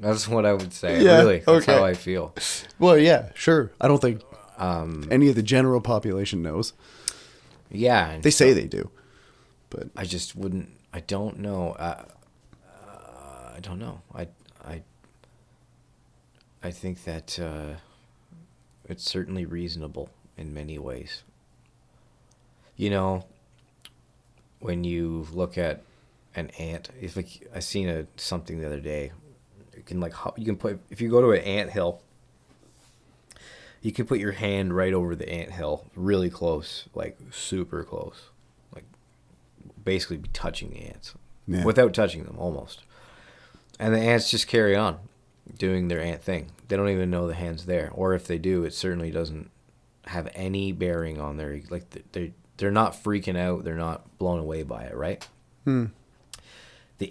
That's what I would say. Yeah, really, that's okay. how I feel. Well, yeah, sure. I don't think any of the general population knows. Yeah, they say they do, but I just wouldn't. I don't know. I don't know. I think that it's certainly reasonable in many ways. You know, when you look at an ant, I seen something the other day. You can put, if you go to an ant hill, you can put your hand right over the ant hill, really close, like super close, like basically be touching the ants without touching them almost. And the ants just carry on doing their ant thing. They don't even know the hand's there, or if they do, it certainly doesn't have any bearing on their, like they're not freaking out, they're not blown away by it, right? The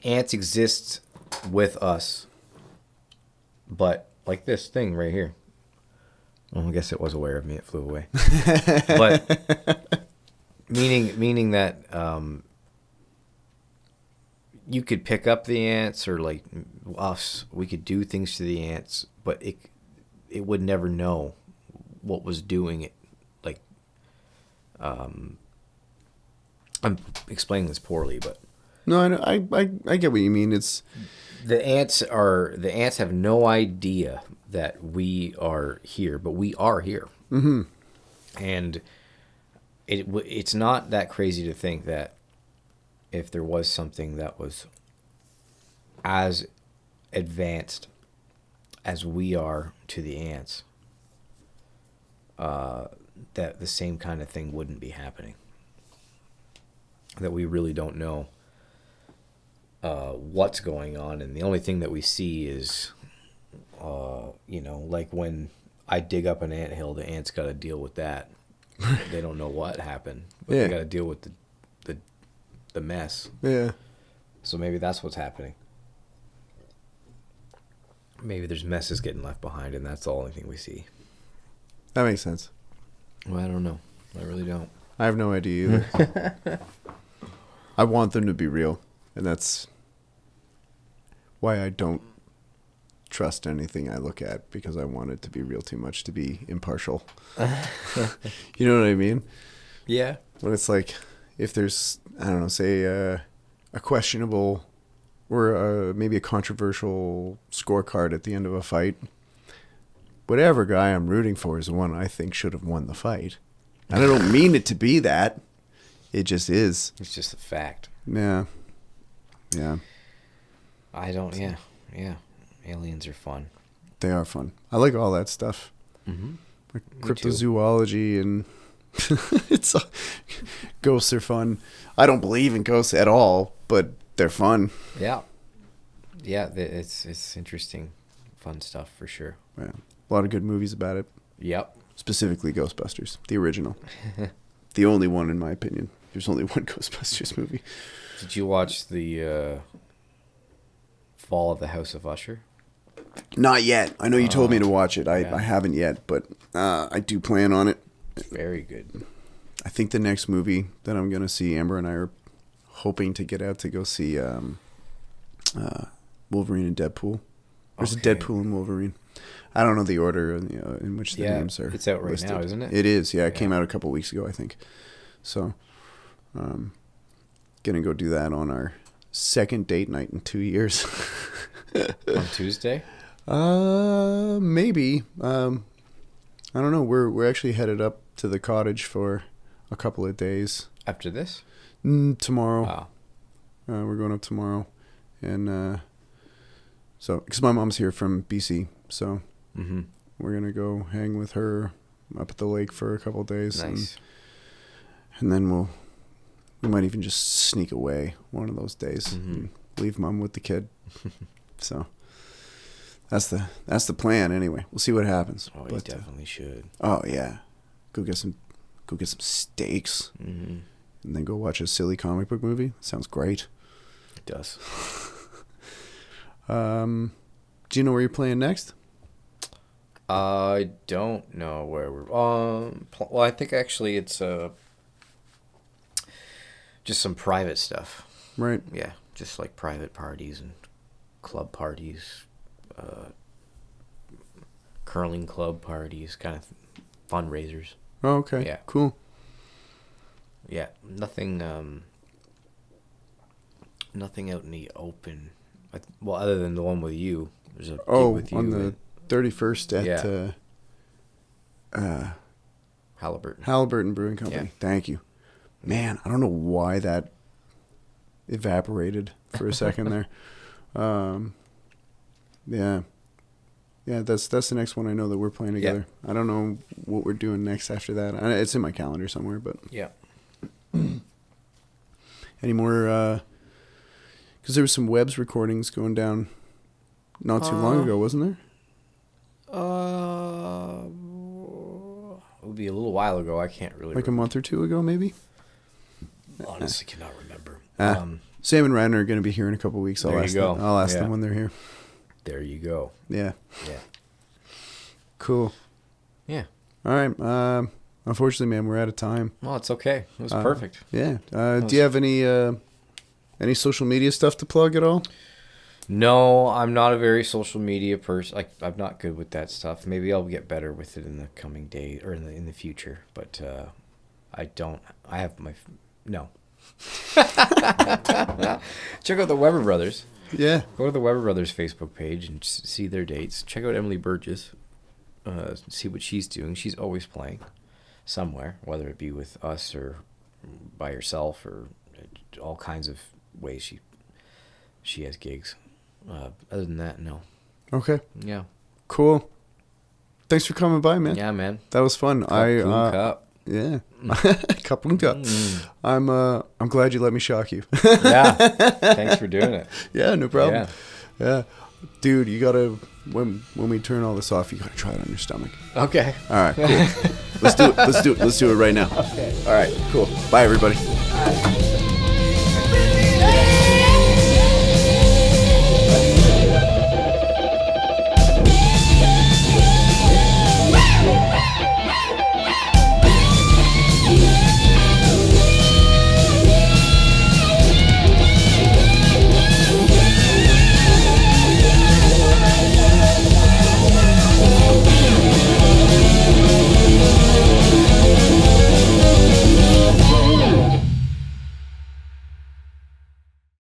ants exist with us, but like this thing right here. Well, I guess it was aware of me. It flew away. But meaning that you could pick up the ants, or like us, we could do things to the ants, but it would never know what was doing it. Like, I'm explaining this poorly, but no, I get what you mean. It's the ants have no idea that we are here, but we are here. Mm-hmm. And it's not that crazy to think that if there was something that was as advanced as we are to the ants, that the same kind of thing wouldn't be happening. That we really don't know what's going on, and the only thing that we see is, like when I dig up an anthill, the ants got to deal with that. They don't know what happened, but they got to deal with the mess. Yeah. So maybe that's what's happening. Maybe there's messes getting left behind, and that's the only thing we see. That makes sense. Well, I don't know. I really don't. I have no idea either. I want them to be real, and that's why I don't trust anything I look at, because I want it to be real too much to be impartial. You know what I mean? Yeah. When it's like, if there's, I don't know, say a questionable or maybe a controversial scorecard at the end of a fight, whatever guy I'm rooting for is the one I think should have won the fight. And I don't mean it to be that. It just is. It's just a fact. Yeah. Yeah. I don't, yeah. Aliens are fun. They are fun. I like all that stuff. Mm-hmm. Like cryptozoology and ghosts are fun. I don't believe in ghosts at all, but they're fun. Yeah. Yeah, it's interesting, fun stuff for sure. Yeah. A lot of good movies about it. Yep. Specifically Ghostbusters, the original. The only one, in my opinion. There's only one Ghostbusters movie. Did you watch the Fall of the House of Usher? Not yet. I know you told me to watch it. I Yeah. haven't yet, but I do plan on it. It's very good. I think the next movie that I'm going to see, Amber and I are hoping to get out to go see Wolverine and Deadpool. There's a Deadpool and Wolverine. I don't know the order in which the names are it's out right listed. now, isn't it? It is, yeah. It came out a couple weeks ago, I think. So, gonna go do that on our second date night in 2 years. On Tuesday? Maybe. I don't know. We're actually headed up to the cottage for a couple of days. After this? Tomorrow. Wow. We're going up tomorrow, and so because my mom's here from BC, so we're gonna go hang with her up at the lake for a couple of days. Nice. And then we might even just sneak away one of those days and leave mom with the kid. So that's the plan anyway. We'll see what happens. Oh, you definitely should. Oh yeah, go get some steaks, and then go watch a silly comic book movie. Sounds great. It does. Do you know where you're playing next? I don't know where we're. Well, I think actually it's just some private stuff. Right. Yeah, just like private parties and club parties, curling club parties, kind of fundraisers. Oh, okay. Yeah. Cool. Yeah, nothing out in the open. Well, other than the one with you. There's a gig with you on the 31st at Halliburton Brewing Company. Yeah. Thank you. Man, I don't know why that evaporated for a second there. Yeah, that's the next one I know that we're playing together. Yeah. I don't know what we're doing next after that. It's in my calendar somewhere, but yeah. Any more? Because there was some Webb's recordings going down not too long ago, wasn't there? It would be a little while ago. I can't really remember. A month or two ago, maybe? Honestly, cannot remember. Sam and Ryan are going to be here in a couple of weeks. I'll ask them when they're here. There you go. Yeah. Yeah. Cool. Yeah. All right. Unfortunately, man, we're out of time. Well, it's okay. It was perfect. Yeah. Do you have any social media stuff to plug at all? No, I'm not a very social media person. I'm not good with that stuff. Maybe I'll get better with it in the coming days or in the future. But I don't. I have my no. Check out the Weber Brothers. Yeah. Go to the Weber Brothers Facebook page and see their dates. Check out Emily Burgess. See what she's doing. She's always playing somewhere, whether it be with us or by herself or all kinds of ways she has gigs. Other than that, no. Okay. Yeah. Cool. Thanks for coming by, man. Yeah, man. That was fun. Cup. Yeah. Cup and cup. I'm glad you let me shock you. Yeah. Thanks for doing it. Yeah, no problem. Yeah. Dude, you gotta when we turn all this off, you gotta try it on your stomach. Okay. All right, cool. Let's do it right now. Okay. All right, cool. Bye everybody.